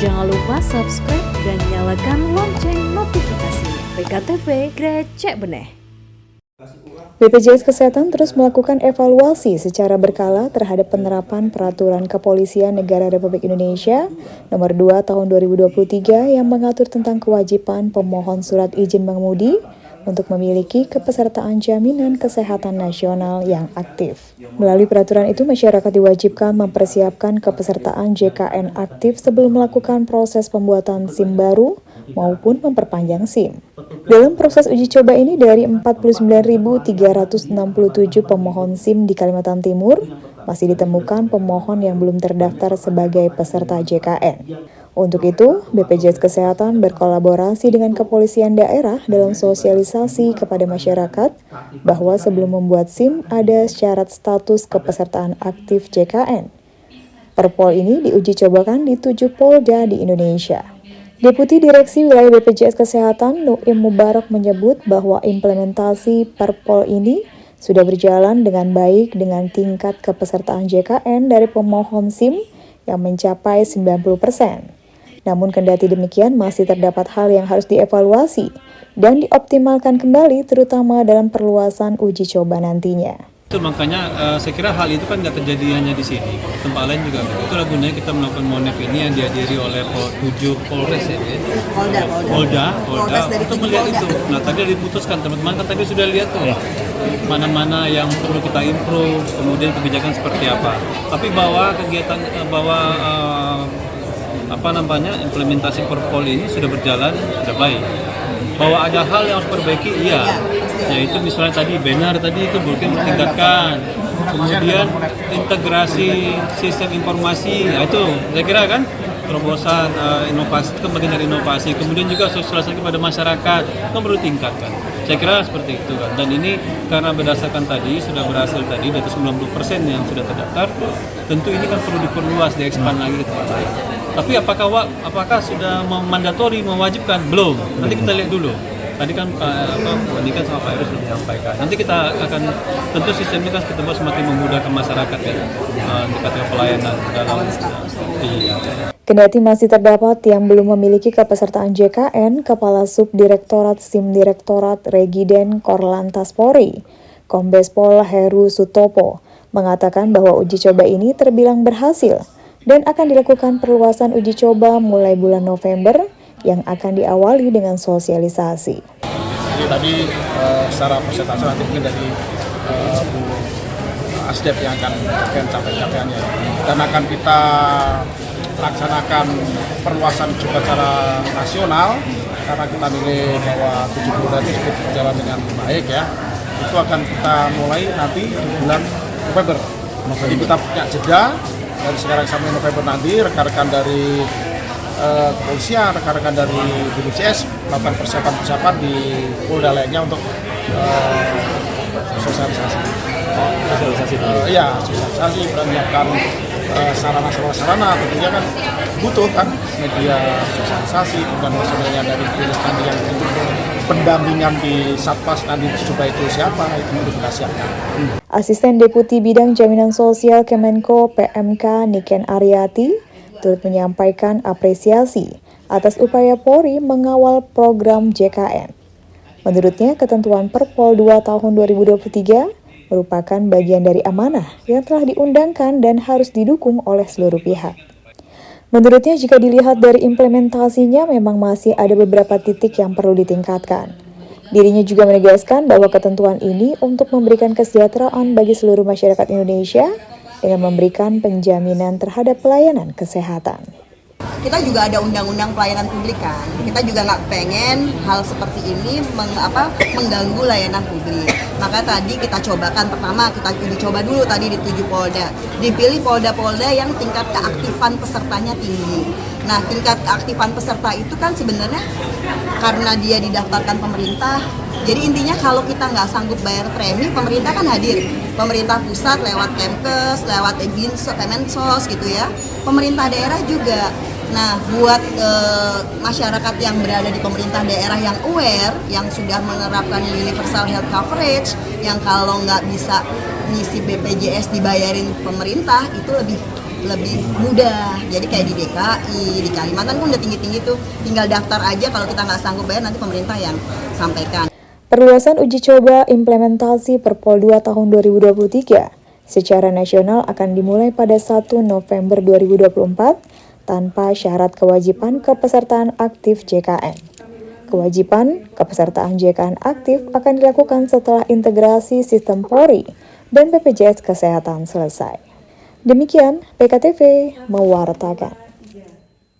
Jangan lupa subscribe dan nyalakan lonceng notifikasinya. PKTV Grecek Beneh. BPJS Kesehatan terus melakukan evaluasi secara berkala terhadap penerapan Peraturan Kepolisian Negara Republik Indonesia Nomor 2 Tahun 2023 yang mengatur tentang kewajiban pemohon surat izin mengemudi untuk memiliki kepesertaan jaminan kesehatan nasional yang aktif. Melalui peraturan itu, masyarakat diwajibkan mempersiapkan kepesertaan JKN aktif sebelum melakukan proses pembuatan SIM baru maupun memperpanjang SIM. Dalam proses uji coba ini, dari 49.367 pemohon SIM di Kalimantan Timur, masih ditemukan pemohon yang belum terdaftar sebagai peserta JKN. Untuk itu, BPJS Kesehatan berkolaborasi dengan kepolisian daerah dalam sosialisasi kepada masyarakat bahwa sebelum membuat SIM ada syarat status kepesertaan aktif JKN. Perpol ini diuji cobakan di 7 Polda di Indonesia. Deputi Direksi Wilayah BPJS Kesehatan Nuim Mubarak menyebut bahwa implementasi Perpol ini sudah berjalan dengan baik dengan tingkat kepesertaan JKN dari pemohon SIM yang mencapai 90%. Namun kendati demikian masih terdapat hal yang harus dievaluasi dan dioptimalkan kembali terutama dalam perluasan uji coba nantinya. Itu makanya saya kira hal itu kan nggak terjadi hanya di sini, tempat lain juga. Itulah gunanya kita melakukan Monep ini yang dihadiri oleh 7 Polres ya. Polda untuk melihat itu. Nah tadi diputuskan teman-teman kan tadi sudah lihat tuh mana-mana yang perlu kita improve, kemudian kebijakan seperti apa. Tapi bahwa kegiatan implementasi Perpol ini sudah berjalan, sudah baik. Bahwa ada hal yang harus diperbaiki, iya. Yaitu misalnya tadi banner tadi itu mungkin ditingkatkan. Kemudian integrasi sistem informasi, ya itu saya kira kan terobosan inovasi itu bagian dari inovasi. Kemudian juga sosialisasi kepada masyarakat itu perlu tingkatkan. Saya kira seperti itu kan. Dan ini karena berdasarkan tadi sudah berhasil tadi dari 90% yang sudah terdaftar, tentu ini kan perlu diperluas, diekspan lagi ke tempat lain. Tapi apakah sudah mandatori, mewajibkan? Belum. Nanti kita lihat dulu. Tadi kan ini kan sama Pak Heru sudah menyampaikan. Nanti kita akan tentu sistem ini kan kita buat semakin memudahkan masyarakat ya, dikatakan pelayanan dalam Kendati masih terdapat yang belum memiliki kepesertaan JKN, Kepala Subdirektorat SIM Direktorat Regiden Korlantas Polri, Kombes Pol Heru Sutopo, mengatakan bahwa uji coba ini terbilang berhasil dan akan dilakukan perluasan uji coba mulai bulan November yang akan diawali dengan sosialisasi. Jadi tadi secara persentase nanti mungkin dari Bu Asdep yang akan capaiannya dan akan kita laksanakan perluasan juga secara nasional karena kita nilai bahwa 70 dan tersebut berjalan dengan baik ya. Itu akan kita mulai nanti di bulan November. Jadi kita punya jeda dari sekarang sampai November nanti rekan-rekan dari kepolisian, rekan-rekan dari BPJS melakukan persiapan di Polda lainnya untuk sosialisasi. Sosialisasi menyiapkan sarana tentunya kan butuh kan media sosialisasi dan maksudnya dari dinas yang untuk pendampingan di Satpas nanti coba itu siapa itu kita siapkan. Asisten Deputi Bidang Jaminan Sosial Kemenko PMK Niken Aryati turut menyampaikan apresiasi atas upaya Polri mengawal program JKN. Menurutnya, ketentuan Perpol 2 tahun 2023 merupakan bagian dari amanah yang telah diundangkan dan harus didukung oleh seluruh pihak. Menurutnya, jika dilihat dari implementasinya memang masih ada beberapa titik yang perlu ditingkatkan. Dirinya juga menegaskan bahwa ketentuan ini untuk memberikan kesejahteraan bagi seluruh masyarakat Indonesia dengan memberikan penjaminan terhadap pelayanan kesehatan. Kita juga ada undang-undang pelayanan publik kan. Kita juga nggak pengen hal seperti ini mengganggu layanan publik. Maka tadi kita cobakan, pertama kita coba dulu tadi di 7 Polda. Dipilih Polda-Polda yang tingkat keaktifan pesertanya tinggi. Nah, tingkat keaktifan peserta itu kan sebenarnya karena dia didaftarkan pemerintah. Jadi intinya kalau kita nggak sanggup bayar premi, pemerintah kan hadir. Pemerintah pusat lewat Kemkes, lewat Kemensos gitu ya. Pemerintah daerah juga. Nah, buat masyarakat yang berada di pemerintah daerah yang aware, yang sudah menerapkan universal health coverage, yang kalau nggak bisa ngisi BPJS dibayarin pemerintah, itu lebih lebih mudah. Jadi kayak di DKI, di Kalimantan kan udah tinggi-tinggi tuh, tinggal daftar aja. Kalau kita nggak sanggup bayar, nanti pemerintah yang sampaikan. Perluasan uji coba implementasi Perpol 2 tahun 2023 secara nasional akan dimulai pada 1 November 2024 tanpa syarat kewajiban kepesertaan aktif JKN. Kewajiban kepesertaan JKN aktif akan dilakukan setelah integrasi sistem Polri dan BPJS Kesehatan selesai. Demikian PKTV mewartakan.